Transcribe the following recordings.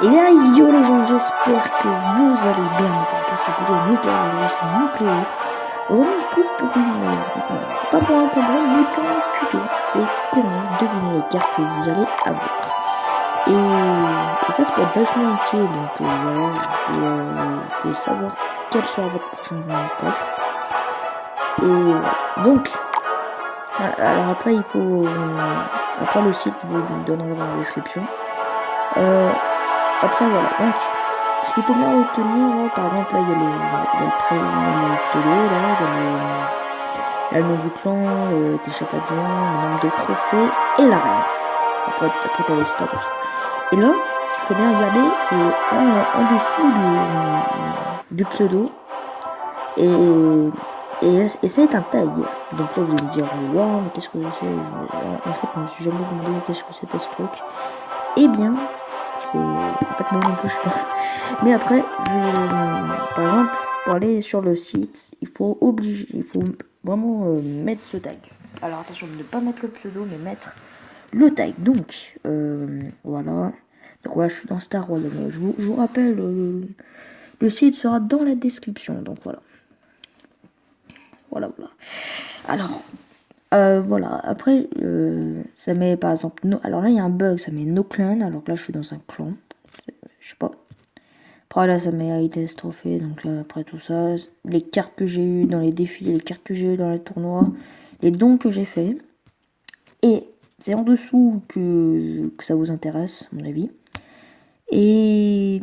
Et bien, yo les gens, j'espère que vous allez bien. On passe la vidéo nickel, aujourd'hui c'est mon Cléo. Aujourd'hui, on se trouve pour pas pour un combat, mais pour un tuto. C'est comment deviner les cartes que vous allez avoir. Et ça peut être vachement utile, donc voilà, vous pouvez savoir quel sera votre prochain coffre. Et voilà. Donc, alors après, il faut. Après, le site vous donnera dans la description. Après, voilà. Donc, ce qu'il faut bien retenir, là, par exemple, là, il y a le pseudo, là, il y a le nom du clan, tes chefs adjoints, le nombre de trophées et l'arène. Après t'as les stats. Et là, ce qu'il faut bien regarder, c'est en dessous du pseudo. Et c'est un tag. Donc là, vous allez me dire, waouh, mais qu'est-ce que c'est? En fait, je me suis jamais demandé qu'est-ce que c'était ce truc. Eh bien, c'est. En fait, moi non plus, je sais pas. Mais après, par exemple, pour aller sur le site, il faut vraiment mettre ce tag. Alors attention, ne pas mettre le pseudo, mais mettre le tag. Donc, voilà. Donc voilà, je suis dans Star Royal. Je vous rappelle, le site sera dans la description. Donc voilà. Voilà. Alors, voilà. Après, ça met par exemple. Alors là, il y a un bug, ça met no clan. Alors que là, je suis dans un clan. Je sais pas. Après là, ça met ITS trophée. Donc là, après tout ça, les cartes que j'ai eues dans les défis, les cartes que j'ai eues dans les tournois, les dons que j'ai fait. Et c'est en dessous que ça vous intéresse, à mon avis. Et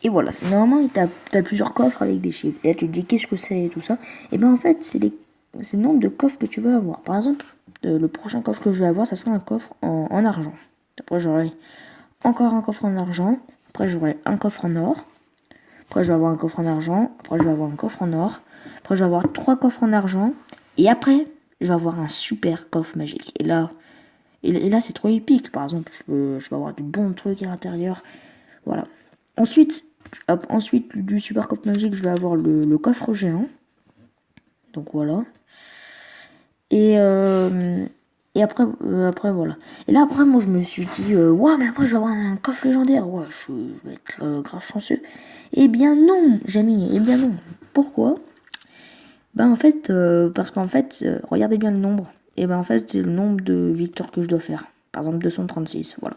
voilà, c'est normalement, t'as plusieurs coffres avec des chiffres. Et là, tu te dis qu'est-ce que c'est et tout ça. Et ben en fait, c'est le nombre de coffres que tu veux avoir. Par exemple, le prochain coffre que je vais avoir, ça sera un coffre en argent. Après, j'aurai encore un coffre en argent. Après, j'aurai un coffre en or. Après, je vais avoir un coffre en argent. Après, je vais avoir un coffre en or. Après, je vais avoir 3 coffres en argent. Et après, je vais avoir un super coffre magique. Et là, c'est trop épique. Par exemple, je vais avoir du bon truc à l'intérieur. Voilà. Ensuite, du super coffre magique, je vais avoir le coffre géant. Donc voilà. Et après, voilà. Et là, après, moi, je me suis dit, ouais, mais après, je vais avoir un coffre légendaire. Ouais, je vais être grave chanceux. Eh bien, non, Jamy. Eh bien, non. Pourquoi? Ben, en fait, parce qu'en fait, regardez bien le nombre. Et ben, en fait, c'est le nombre de victoires que je dois faire. Par exemple, 236. Voilà.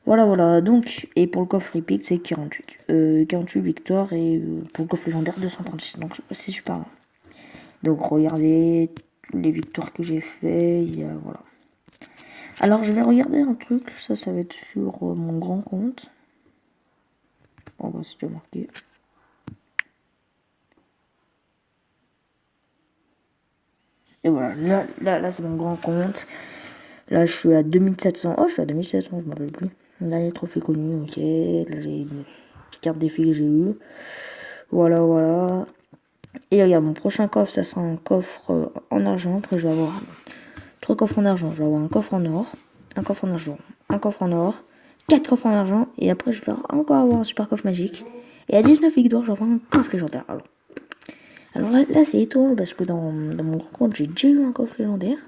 Voilà. Donc, et pour le coffre épique, c'est 48. 48 victoires. Et pour le coffre légendaire, 236. Donc, c'est super. Donc, regardez les victoires que j'ai fait. Voilà. Alors, je vais regarder un truc. Ça va être sur mon grand compte. Bon, bah, c'est déjà marqué. Et voilà, là c'est mon grand compte. Là, je suis à 2700. Oh, je suis à 2700, je m'en rappelle plus. Là, les trophées connus, ok. Là, j'ai une petite carte défi que j'ai eu. Voilà. Et regarde, mon prochain coffre, ça sera un coffre en argent. Après, je vais avoir 3 coffres en argent. Je vais avoir un coffre en or, un coffre en argent, un coffre en or, 4 coffres en argent. Et après, je vais encore avoir un super coffre magique. Et à 19 victoires, je vais avoir un coffre légendaire. Alors là c'est étonnant parce que dans mon compte, j'ai déjà eu un coffre légendaire.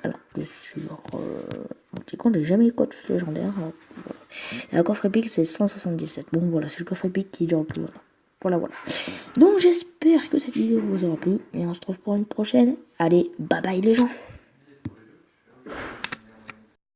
Alors que sur mon petit compte, j'ai jamais eu de coffre légendaire. Alors, voilà. Et un coffre épique, c'est 177. Bon, voilà, c'est le coffre épique qui dure le plus. Voilà. Donc, j'espère que cette vidéo vous aura plu. Et on se retrouve pour une prochaine. Allez, bye bye les gens.